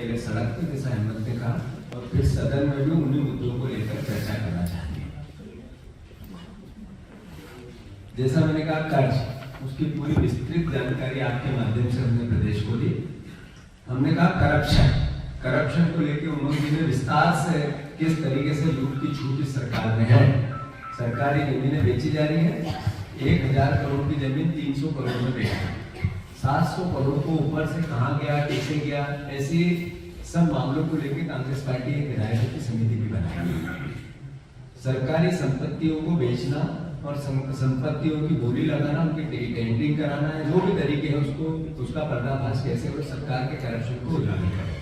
के लिए सड़क पे, जैसा अहमद ने कहा, और फिर सदन में भी उन्हीं मुद्दों को लेकर चर्चा करना चाहते हैं। जैसा मैंने कहा कर्ज, उसकी पूरी विस्तृत जानकारी आपके माध्यम से हमने प्रदेश को दी। हमने कहा करप्शन को लेकर उमंग जी ने विस्तार से किस तरीके से लूट की छूट इस सरकार में है। सरकारी जमीनें बेची जा रही है, 1000 करोड़ की जमीन 300 करोड़ में बेची, 700 करोड़ को ऊपर से कहाँ गया, कैसे गया, ऐसी सब मामलों को लेकर कांग्रेस पार्टी एक विधायकों की समिति भी बनाई। सरकारी संपत्तियों को बेचना और संपत्तियों की बोली लगाना, उनकी टेंडरिंग कराना है, जो भी तरीके हैं उसका पर्दाफाश कैसे और सरकार के करप्शन को उजागर करें।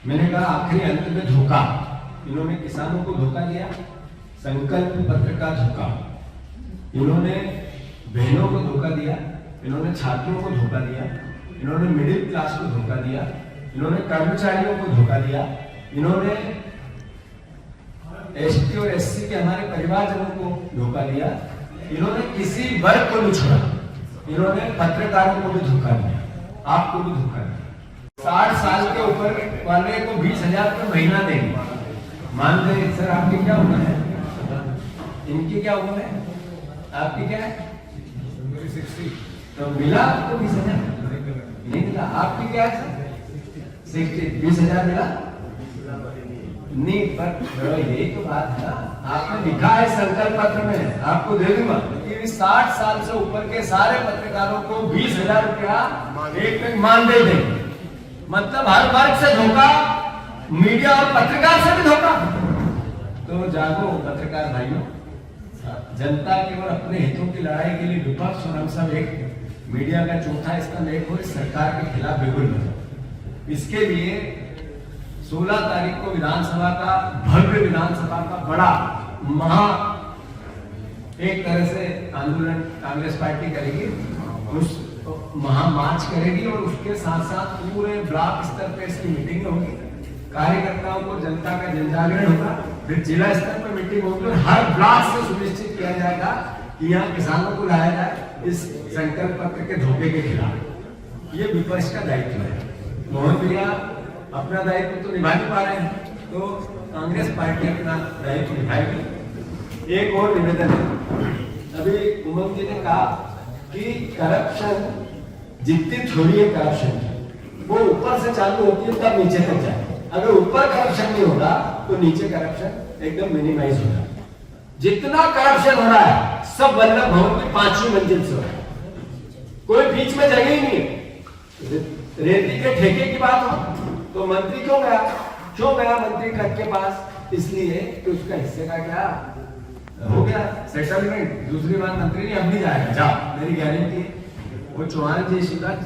मैंने कहा आखिरी अंत में धोखा, इन्होंने किसानों को धोखा दिया, संकल्प पत्र का धोखा, इन्होंने बहनों को धोखा दिया, इन्होंने छात्रों को धोखा दिया, इन्होंने मिडिल क्लास को धोखा दिया, इन्होंने कर्मचारियों को धोखा दिया, इन्होंने एसटी और एससी के हमारे परिवारजनों को धोखा दिया, इन्होंने किसी वर्ग को नहीं छोड़ा, इन्होंने पत्रकारों को भी धोखा दिया, आपको भी धोखा दिया। 60 साल के ऊपर वाले को 20,000 रुपये महीना देंगे। मानते हैं सर आपकी क्या उम्र है, इनकी क्या उम्र है, आपकी क्या है, 60, तो मिला आपको 20,000? नहीं मिला। आपकी क्या है सर, 60, 20,000 मिला नहीं। पर यही तो बात है ना, आपने लिखा है संकल्प पत्र में, आपको दे दूंगा कि 60 साल से ऊपर के सारे पत्रकारों को 20,000 रुपया एक मानदेय देंगे। मतलब हर वर्ग से धोखा, मीडिया और पत्रकार से भी धोखा। तो जागो पत्रकार भाइयों, जनता के और अपने हितों की लड़ाई के लिए विपक्ष और हम सब एक, मीडिया का चौथा स्तंभ एक हो, सरकार के खिलाफ बिल्कुल नहीं। इसके लिए 16 तारीख को विधानसभा का, भव्य विधानसभा का बड़ा महा एक तरह से आंदोलन कांग्रेस पार्टी करेगी, उस महा मार्च करेगी और उसके साथ साथ पूरे ब्लॉक स्तर पे इसकी मीटिंग होगी, कार्यकर्ताओं को जनता का जनजागरण होगा, फिर जिला स्तर पर मीटिंग होगी और हर ब्लॉक से सुनिश्चित किया जाएगा कि यहाँ किसानों को लाया जाए इस संकल्प पत्र के धोखे के खिलाफ। ये विपक्ष का दायित्व है। मोहन भैया अपना दायित्व तो निभा नहीं पा रहे हैं, तो कांग्रेस पार्टी अपना दायित्व निभाएगी। एक और निवेदन है, अभी उमंग जी ने कहा कि करप्शन जितनी थोड़ी है करप्शन वो ऊपर से चालू होती है तब नीचे तक जाए। अगर ऊपर करप्शन नहीं होगा तो नीचे करप्शन एकदम मिनिमाइज होगा। जितना करप्शन हो रहा है सब वल्लभ भवन की 5वीं मंजिल से हो रहा है, कोई बीच में जगह ही नहीं है। रेती के ठेके की बात हो तो मंत्री क्यों गया मंत्री कट के पास, इसलिए कि उसका हिस्से का क्या हो गया सेटलमेंट। दूसरी बात मंत्री ने अब नहीं जाएगा, जाओ मेरी गारंटी है। वो चौहान जी, शिवराज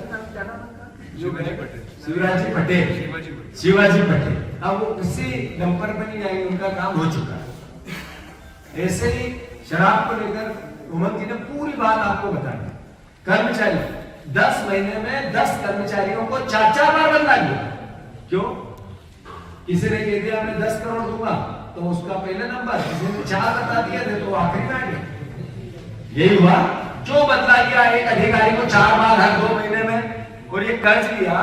जी पटेल, अब वो किसी नंबर पर नहीं जाएंगे, उनका काम हो चुका है। ऐसे ही शराब को लेकर उमंग जी ने पूरी बात आपको बताई। कर्मचारी 10 महीने में 10 कर्मचारियों को 4-4 बार बदला गया। क्यों? किसी ने कह दिया मैं 10 करोड़ दूंगा तो उसका पहले नंबर, किसी ने 4 बता दिया थे तो आखिरी में आ गया। यही हुआ, जो बदला गया एक अधिकारी को 4 बार हर 2 महीने में, और ये कर्ज लिया,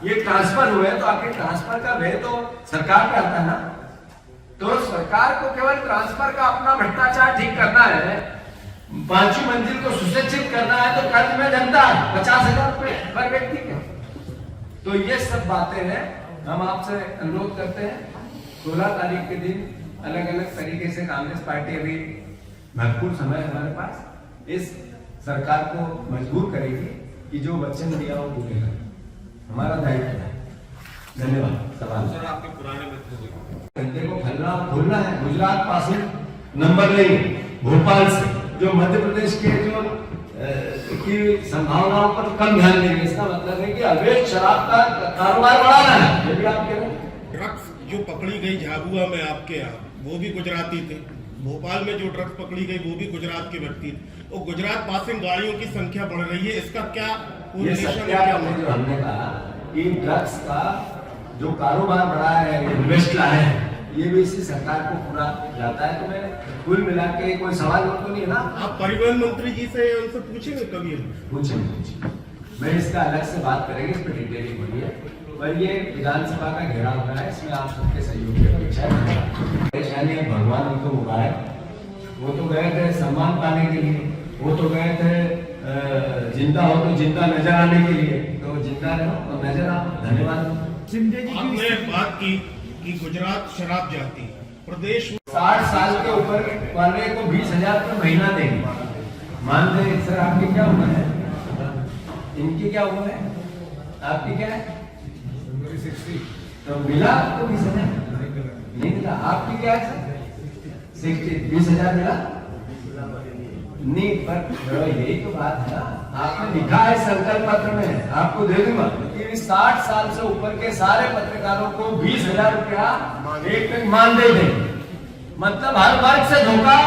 ये ट्रांसफर हुए, तो आखिर ट्रांसफर का व्यय तो सरकार पे आता है ना। तो सरकार को केवल ट्रांसफर का अपना भ्रष्टाचार ठीक करना है, 5वीं मंजिल को सुसज्जित करना है, तो कर्ज में जनता 50,000 रुपए पर व्यक्ति के। तो ये सब बातें हैं, हम आपसे अनुरोध करते हैं 16 तारीख के दिन अलग अलग तरीके से कांग्रेस पार्टी, अभी भरपूर समय हमारे पास, इस सरकार को मजबूर करेगी कि जो वचन दिया वो पूरे करें। हमारा दायित्व है। धन्यवाद। सवाल सर, आपके पुराने धंधे को फैलना खोलना है। गुजरात पास नंबर नहीं, भोपाल से जो मध्य प्रदेश के जो की संभावनाओं पर कम ध्यान देंगे, इसका मतलब है कि अवैध शराब का कारोबार बढ़ाना है। ये भी आप कह रहे हैं। ड्रग्स जो पकड़ी गई झाबुआ में आपके यहाँ, वो भी गुजराती थे। भोपाल में जो ड्रग्स पकड़ी गई वो भी गुजरात के व्यक्ति थे। और गुजरात पासिंग गाड़ियों की संख्या बढ़ रही है, इसका क्या हमने कहा कि ड्रग्स का जो कारोबार बढ़ा है, इन्वेस्ट लाए हैं, ये भी इसी सरकार को पूरा जाता है। तो मैं कुल मिला के कोई सवाल तो नहीं है ना। आप परिवहन मंत्री जी से उनसे पूछेंगे कभी? पूछेंगे, मैं इसका अलग से बात करेंगे, इस पर डिटेलिंग हो रही है। पर ये विधानसभा का घेराव हो रहा है, इसमें आप सबके सहयोग की अपेक्षा है। परेशानी है, भगवान उनको मुबारक। वो तो गए थे सम्मान पाने के लिए, वो तो गए थे जिंदा हो तो जिंदा नजर आने के लिए, तो जिंदा रहो और नजर आओ। धन्यवाद। आपने बात की कि गुजरात शराब जाती है प्रदेश में 60 साल के ऊपर वाले को 20,000 रुपये महीना देंगे। मान दे सर, आपकी क्या उम्र है? इनकी क्या उम्र है? आपकी क्या है? 60। तो मिला आपको 20,000? नहीं मिला। आपकी क्या है सर? 60। 20,000 मिला नहीं। पर यही तो बात है ना, आपने लिखा है संकल्प पत्र में, आपको दे दूंगा कि 60 साल से ऊपर के सारे पत्रकारों को 20,000 रुपया एक मानदेय देंगे। मतलब हर वर्ग से धोखा,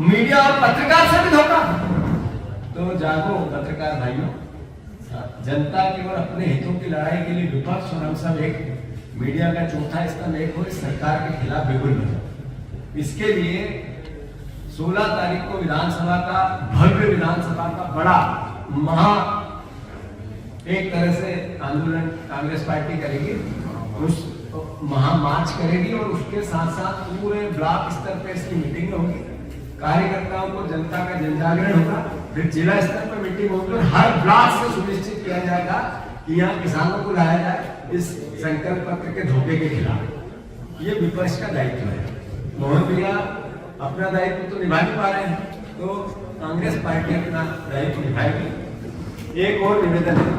मीडिया और पत्रकार से भी धोखा। तो जागो पत्रकार भाइयों, जनता की और अपने हितों की लड़ाई के लिए विपक्ष और हम सब एक, मीडिया का चौथा स्तंभ एक हो, इस सरकार के खिलाफ बिल्कुल नहीं। इसके लिए 16 तारीख को विधानसभा का, भव्य विधानसभा का बड़ा महा एक तरह से आंदोलन कांग्रेस पार्टी करेगी, उस महा मार्च करेगी और उसके साथ साथ पूरे ब्लॉक स्तर पर इसकी मीटिंग होगी, कार्यकर्ताओं को जनता का जनजागरण होगा, फिर जिला स्तर पर मीटिंग होगी और हर ब्लॉक से सुनिश्चित किया जाएगा कि यहाँ किसानों को लाया जाए इस संकल्प पत्र के धोखे के खिलाफ। ये विपक्ष का दायित्व है। मोहन भैया अपना दायित्व तो निभा नहीं पा रहे हैं, तो कांग्रेस पार्टी अपना दायित्व निभाएगी। एक और निवेदन है,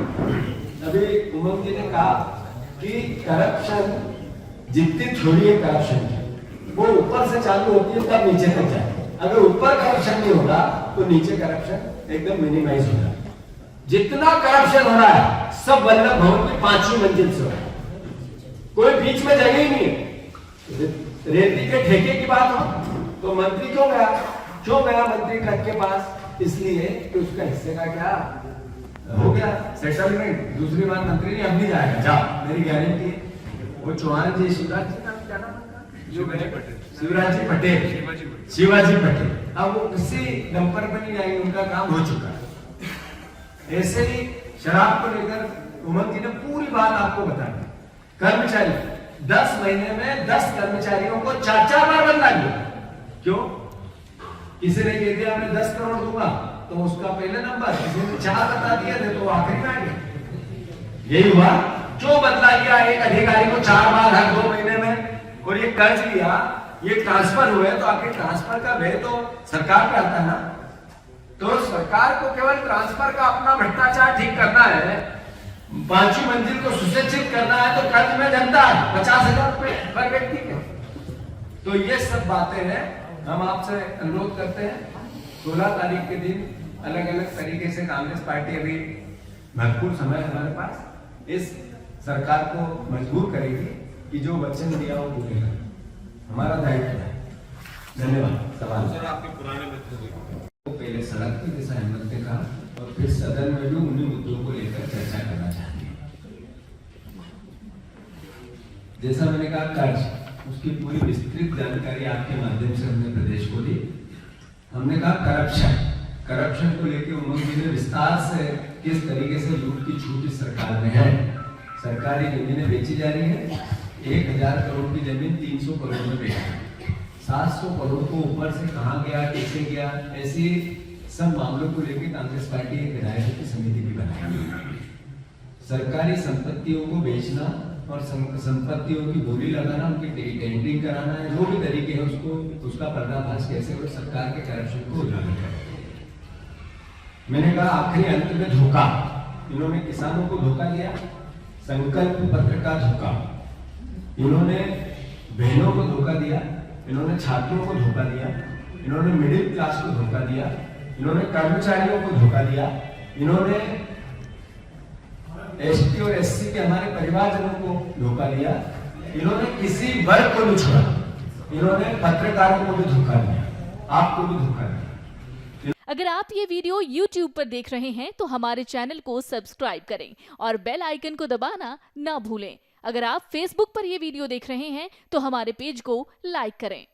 अभी उमंग जी ने कहा कि करप्शन जितनी थोड़ी है करप्शन वो ऊपर से चालू होती है तब नीचे तक जाए। अगर ऊपर करप्शन नहीं होगा तो नीचे करप्शन एकदम मिनिमाइज हो जाए। जितना करप्शन हो रहा है सब वल्लभ भवन की 5वीं मंजिल से हो रहा है, कोई बीच में जगह ही नहीं है। रेती के ठेके की बात हो तो मंत्री क्यों गया मंत्री कट के पास? इसलिए कि उसका हिस्से का क्या हो गया सेटलमेंट। दूसरी बार मंत्री नहीं अब नहीं जाएगा, जाओ मेरी गारंटी है। वो चौहान जी, शिवराज पटेल, अब वो किसी नंबर पर नहीं जाएंगे, उनका काम हो चुका है। ऐसे ही शराब को लेकर उमंग जी ने पूरी बात आपको बता दी। कर्मचारी 10 महीने में 10 कर्मचारियों को 4-4 बार बदला दिया। क्यों? किसी ने कह दिया मैं 10 करोड़ दूंगा तो उसका पहले नंबर, किसी ने 4 बता दिया थे तो आखिरी में आ गया। यही हुआ, जो बदला गया एक अधिकारी को 4 बार हर 2 महीने में, और ये कर्ज लिया, ये ट्रांसफर हुए, तो आखिर ट्रांसफर का व्यय तो सरकार पे आता है ना। तो सरकार को केवल ट्रांसफर का अपना भ्रष्टाचार ठीक करना है, 5वीं मंजिल को सुसज्जित करना है, तो कर्ज में जनता है 50,000 रुपए पर व्यक्ति के। तो ये सब बातें हैं, हम आपसे अनुरोध करते हैं 16 तारीख के दिन अलग अलग तरीके से कांग्रेस पार्टी, अभी भरपूर समय हमारे पास, इस सरकार को मजबूर करेगी कि जो वचन दिया वो पूरे करें। हमारा दायित्व है। धन्यवाद। सवाल सर, आपके पुराने मित्र तो पहले सड़क की जैसा अहमद ने कहा और फिर सदन में भी उन्हीं मुद्दों को लेकर चर्चा करना चाहते हैं। जैसा मैंने कहा कर्ज, उसकी पूरी विस्तृत जानकारी आपके माध्यम से हमने प्रदेश को दी। हमने कहा करप्शन को लेकर उमंग जी ने विस्तार से किस तरीके से लूट की छूट इस सरकार में है। सरकारी जमीनें बेची जा रही है, 1,000 करोड़ की जमीन 300 करोड़ में बेची, 700 करोड़ को ऊपर से कहाँ गया, कैसे गया, ऐसी सब मामलों को लेकर कांग्रेस पार्टी एक विधायकों की समिति भी बनाई। सरकारी संपत्तियों को बेचना और संपत्तियों की बोली लगाना, उनकी टेंडरिंग कराना है, जो भी तरीके हैं उसका पर्दाफाश कैसे और सरकार के करप्शन को उजागर करें। मैंने कहा आखिरी अंत में धोखा, इन्होंने किसानों को धोखा दिया, संकल्प पत्र का धोखा, इन्होंने बहनों को धोखा दिया, इन्होंने छात्रों को धोखा दिया, इन्होंने मिडिल क्लास को धोखा दिया, इन्होंने कर्मचारियों को धोखा दिया, इन्होंने एसटी और एससी के हमारे परिवारजनों को धोखा दिया, इन्होंने किसी वर्ग को नहीं छोड़ा, इन्होंने पत्रकारों को भी धोखा दिया, आपको भी धोखा दिया। अगर आप ये वीडियो YouTube पर देख रहे हैं तो हमारे चैनल को सब्सक्राइब करें और बेल आइकन को दबाना ना भूलें। अगर आप Facebook पर ये वीडियो देख रहे हैं तो हमारे पेज को लाइक करें।